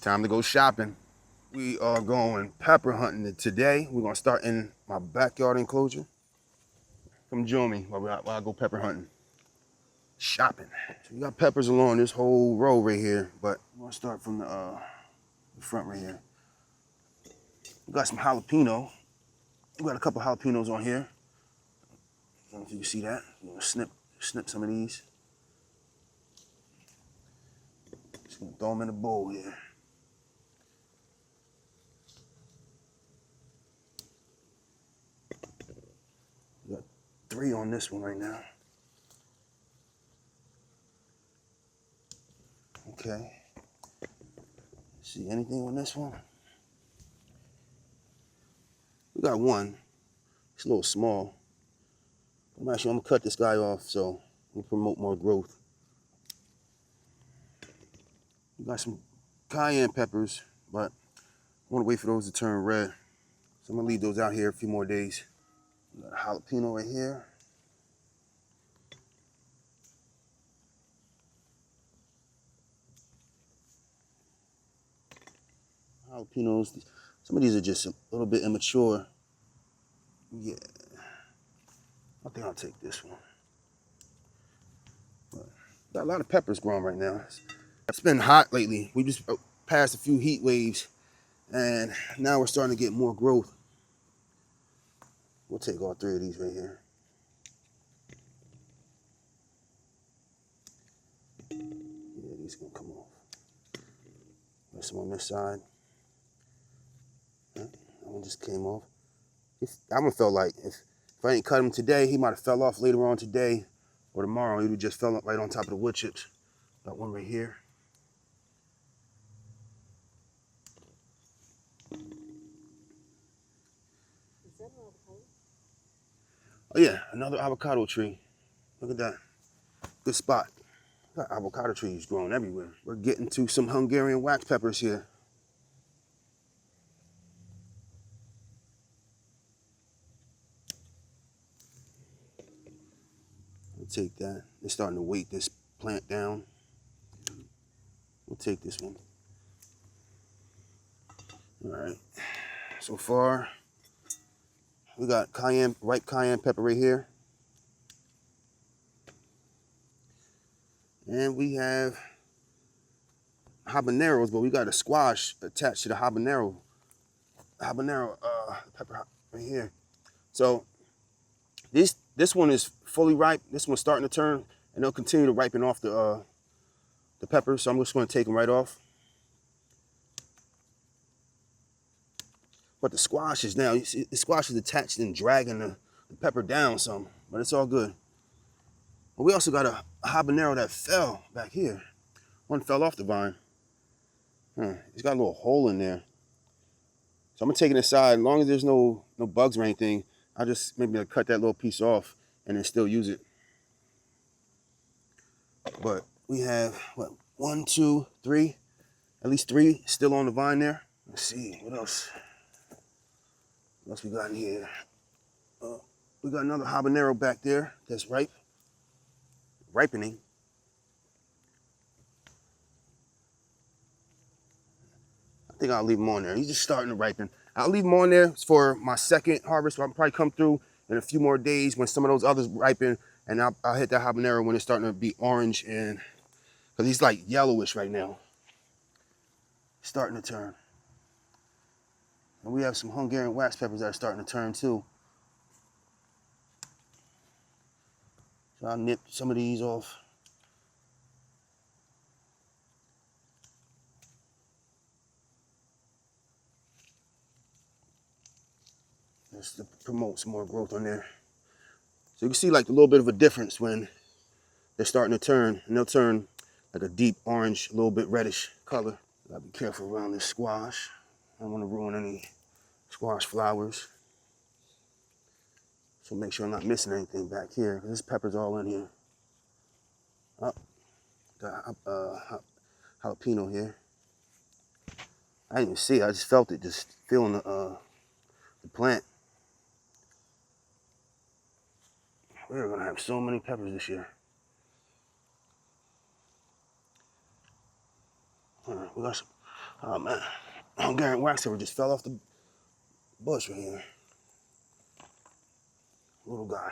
Time to go shopping. We are going pepper hunting today. We're gonna start in my backyard enclosure. Come join me while I go pepper hunting. Shopping. So we got peppers along this whole row right here, but we're gonna start from the front right here. We got some jalapeno. We got a couple jalapenos on here. I don't know if you can see that. I'm gonna snip some of these. Just gonna throw them in a bowl here. We got 3 on this one right now. Okay. See anything on this one? We got one. It's a little small. I'm gonna cut this guy off so we'll promote more growth. We got some cayenne peppers, but I want to wait for those to turn red. So I'm gonna leave those out here a few more days. We got a jalapeno right here. Jalapenos, some of these are just a little bit immature. Yeah, I think I'll take this one. But got a lot of peppers growing right now. It's been hot lately. We just passed a few heat waves, and now we're starting to get more growth. We'll take all 3 of these right here. Yeah, these are gonna come off. There's some on this side. That one just came off. That one felt like if I didn't cut him today, he might have fell off later on today or tomorrow. He would just fell up right on top of the wood chips. Got one right here. Is that an avocado? Oh yeah, another avocado tree. Look at that. Good spot. Got avocado trees growing everywhere. We're getting to some Hungarian wax peppers here. We'll take that. They're starting to weight this plant down. We'll take this one. All right. So far, we got ripe cayenne pepper right here. And we have habaneros, but we got a squash attached to the habanero pepper right here. So this one is fully ripe. This one's starting to turn, and they'll continue to ripen off the peppers. So I'm just going to take them right off. But the squash is now, you see, the squash is attached and dragging the pepper down some, but it's all good. But we also got a habanero that fell back here. One fell off the vine. It's got a little hole in there. So I'm gonna take it aside. As long as there's no bugs or anything, I'll just maybe cut that little piece off and then still use it. But we have, what, 1, 2, 3, at least 3 still on the vine there. Let's see, what else? What else we got in here? We got another habanero back there that's ripening. I think I'll leave him on there. He's just starting to ripen. I'll leave him on there for my second harvest. I'll probably come through in a few more days when some of those others ripen, and I'll hit that habanero when it's starting to be orange, and because he's like yellowish right now. Starting to turn. And we have some Hungarian wax peppers that are starting to turn too. So I'll nip some of these off. Just to promote some more growth on there. So you can see like a little bit of a difference when they're starting to turn, and they'll turn like a deep orange, a little bit reddish color. Gotta be careful around this squash. I don't want to ruin any squash flowers. So make sure I'm not missing anything back here. This pepper's all in here. Oh, got jalapeno here. I didn't even see it. I just felt it, just feeling the plant. We're gonna have so many peppers this year. All right, we got some Oh man, Hungarian waxer just fell off the bush right here. Little guy.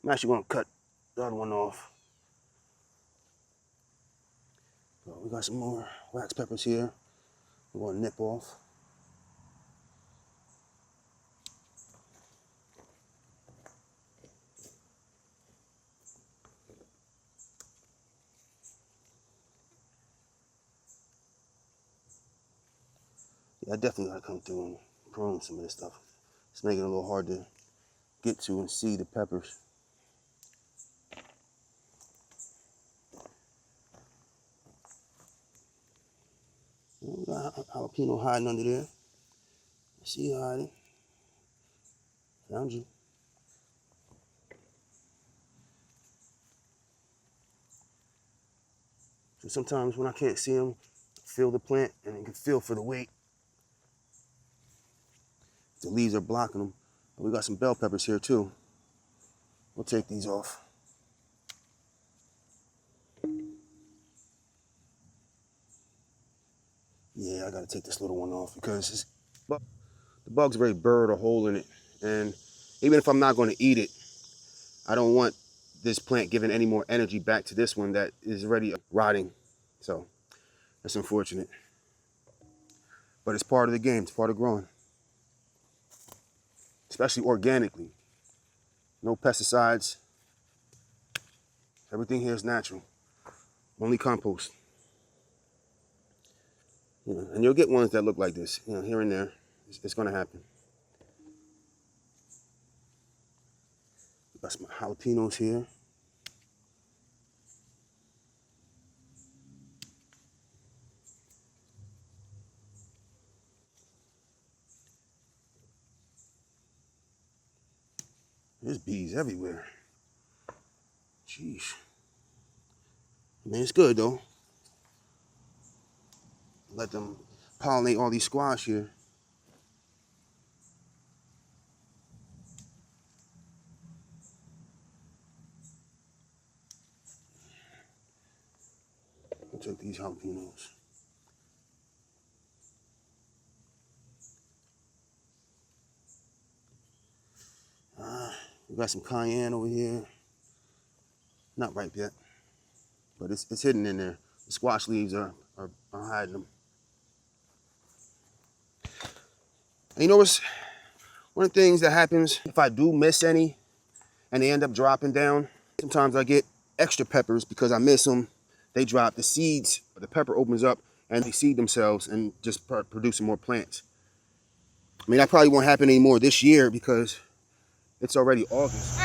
I'm actually gonna cut the other one off. So we got some more wax peppers here. We're gonna nip off. Yeah, I definitely gotta come through and prune some of this stuff. It's making it a little hard to get to and see the peppers. We got jalapeno hiding under there. I see you hiding. Found you. So sometimes when I can't see them, feel the plant and you can feel for the weight. The leaves are blocking them. We got some bell peppers here too. We'll take these off. Yeah, I gotta take this little one off because the bugs already burrowed a hole in it. And even if I'm not gonna eat it, I don't want this plant giving any more energy back to this one that is already rotting. So that's unfortunate. But it's part of the game, it's part of growing. Especially organically. No pesticides. Everything here is natural. Only compost. You know, and you'll get ones that look like this, you know, here and there. It's gonna happen. Got some jalapenos here. There's bees everywhere. Jeez. I mean, it's good though. Let them pollinate all these squash here. I'll take these jalapenos. We got some cayenne over here. Not ripe yet, but it's hidden in there. The squash leaves are hiding them. And you know what's one of the things that happens if I do miss any and they end up dropping down? Sometimes I get extra peppers because I miss them. They drop, the seeds, the pepper opens up and they seed themselves and just producing more plants. I mean, that probably won't happen anymore this year because it's already August.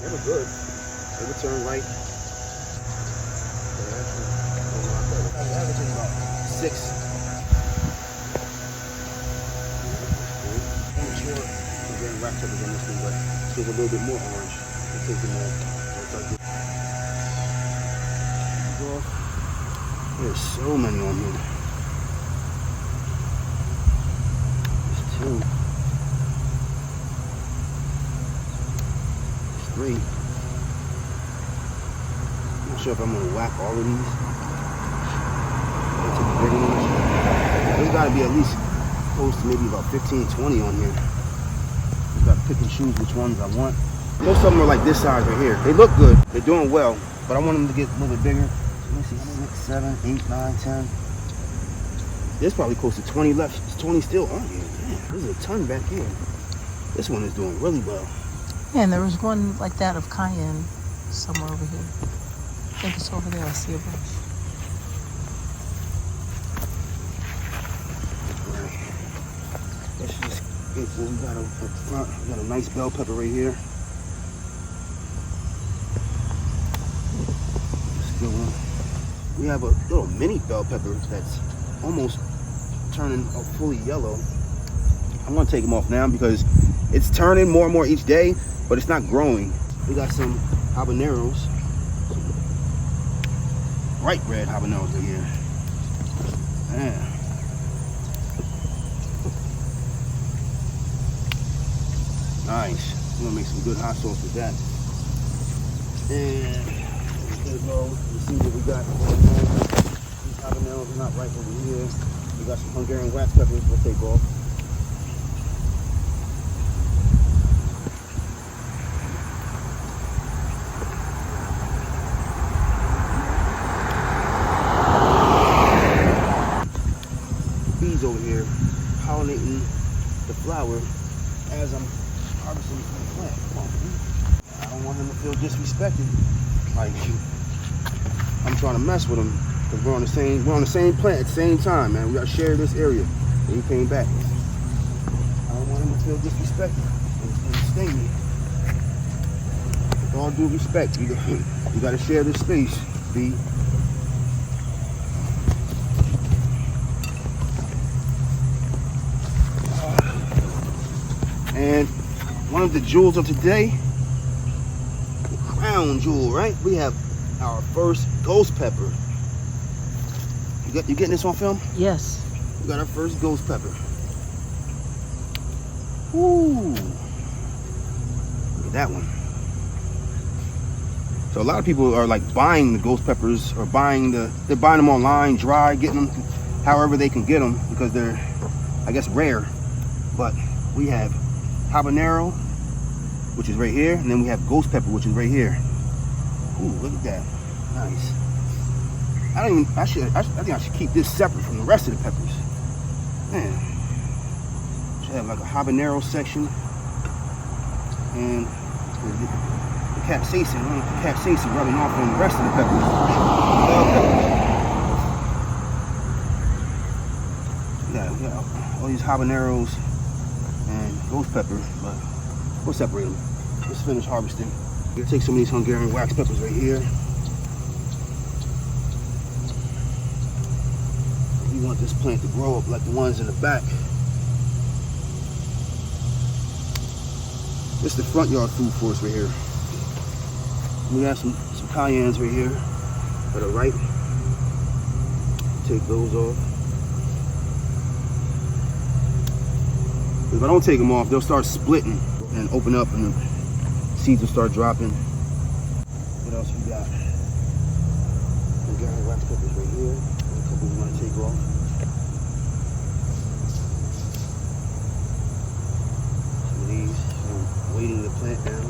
They were good. They would turn right. They're averaging about 6. Wax peppers on this one, but it's a little bit more orange. We'll take them off. There's so many on here. There's 2. There's 3. I'm not sure if I'm gonna whack all of these. I'll take the bigger ones. There's gotta be at least close to maybe about 15, 20 on here. Got to pick and choose which ones I want. Most of them are like this size right here. They look good. They're doing well, but I want them to get a little bit bigger. Let me see, 6, 7, 8, 9, 10. There's probably close to 20 left. There's 20 still on here. Man, there's a ton back here. This one is doing really well. Yeah, and there was one like that of cayenne somewhere over here. I think it's over there. I see a bunch. Let's just get what we got up front. We got a nice bell pepper right here. That's a good one. We have a little mini bell pepper that's almost turning fully yellow. I'm gonna take them off now because it's turning more and more each day, but it's not growing. We got some habaneros, bright red habaneros right here. Man. Nice. We're gonna make some good hot sauce with that. And let's go. Let's see what we got. These habaneros are not right over here. We got some Hungarian wax peppers we'll take off. Bees over here pollinating the flower as I'm harvesting from the plant. Come on, man. I don't want him to feel disrespected. Like I'm trying to mess with him because we're on the same plant at the same time, man. We gotta share this area. And he came back. I don't want him to feel disrespected and sting me. With all due respect, you gotta share this space, B. And one of the jewels of today, the crown jewel, right? We have our first ghost pepper. You getting this on film? Yes. We got our first ghost pepper. Ooh. Look at that one. So a lot of people are like buying the ghost peppers or they're buying them online, dry, getting them however they can get them because they're, I guess, rare. But we have habanero, which is right here, and then we have ghost pepper, which is right here. Ooh, look at that. Nice. I think I should keep this separate from the rest of the peppers. Man. Should have like a habanero section. And the capsaicin, I don't know if the capsaicin rubbing off on the rest of the peppers. Yeah, all these habaneros and ghost pepper, but we'll separate them. Let's finish harvesting. We'll take some of these Hungarian wax peppers right here. We want this plant to grow up like the ones in the back. This is the front yard food for us right here. We have some cayennes right here that are ripe. Take those off. If I don't take them off, they'll start splitting and open up and the seeds will start dropping. What else we got? Hungarian wax peppers right here. A couple we want to take off. Some of these, I'm weighting the plant down.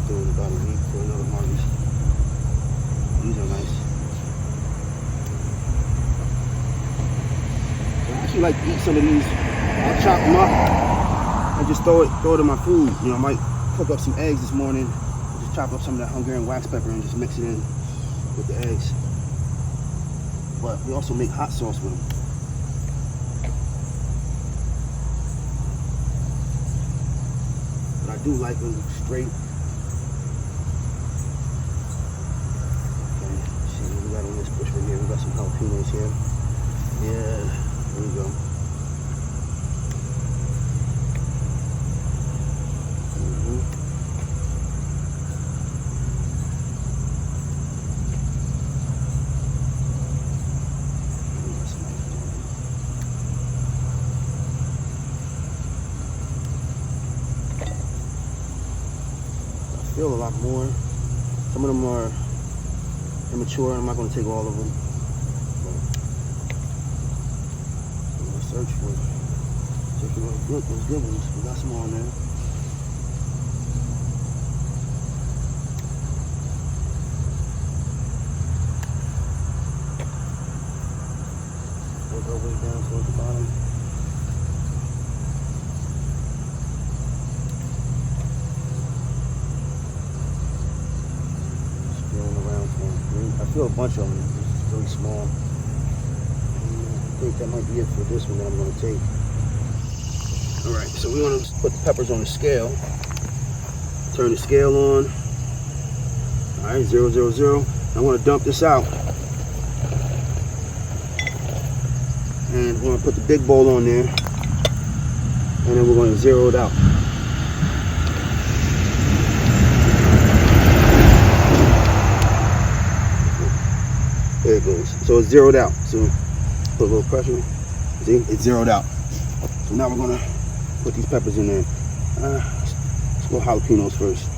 About a week for another harvest. These are nice. I actually like to eat some of these. I'll chop them up and just throw it in my food. You know, I might cook up some eggs this morning. I'll just chop up some of that Hungarian wax pepper and just mix it in with the eggs. But we also make hot sauce with them. But I do like them straight. On this bush right here, we got some jalapenos here. Yeah, there we go. I feel a lot more. Some of them are immature. I'm not going to take all of them. But I'm going to search for those good ones. We got some on there. Work our way down towards the bottom. I feel a bunch of them. It's really small. I think that might be it for this one that I'm going to take. Alright, so we want to put the peppers on the scale. Turn the scale on. Alright, 0, 0, 0. I want to dump this out. And we're going to put the big bowl on there. And then we're going to zero it out. There it goes. So it's zeroed out. So put a little pressure. See, it's zeroed out. So now we're gonna put these peppers in there. Let's go jalapenos first.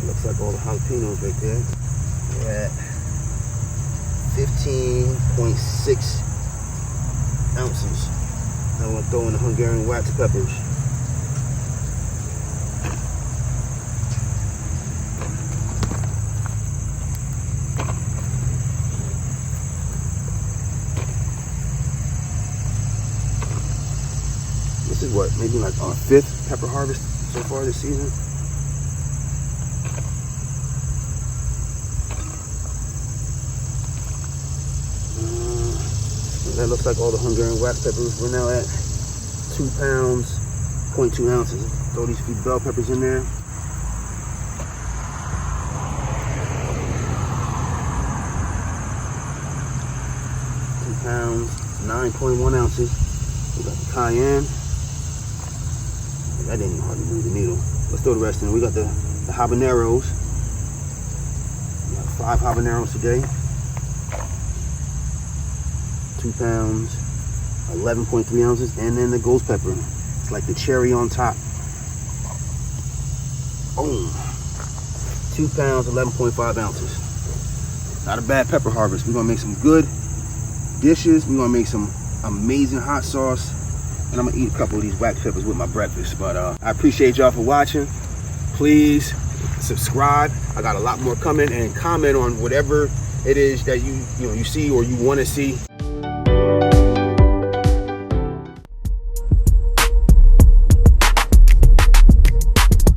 Looks like all the jalapenos right there. We're at 15.6 ounces. Now we're gonna throw in the Hungarian wax peppers. This is what, maybe like our 5th pepper harvest so far this season. That looks like all the Hungarian wax peppers. We're now at 2 pounds, 0.2 ounces. Throw these few bell peppers in there. 2 pounds, 9.1 ounces. We got the cayenne. That didn't even hardly move the needle. Let's throw the rest in. We got the habaneros. We got 5 habaneros today. 2 pounds, 11.3 ounces, and then the ghost pepper. It's like the cherry on top. Boom. 2 pounds, 11.5 ounces. Not a bad pepper harvest. We're gonna make some good dishes. We're gonna make some amazing hot sauce, and I'm gonna eat a couple of these wax peppers with my breakfast. But I appreciate y'all for watching. Please subscribe. I got a lot more coming, and comment on whatever it is that you see or you want to see.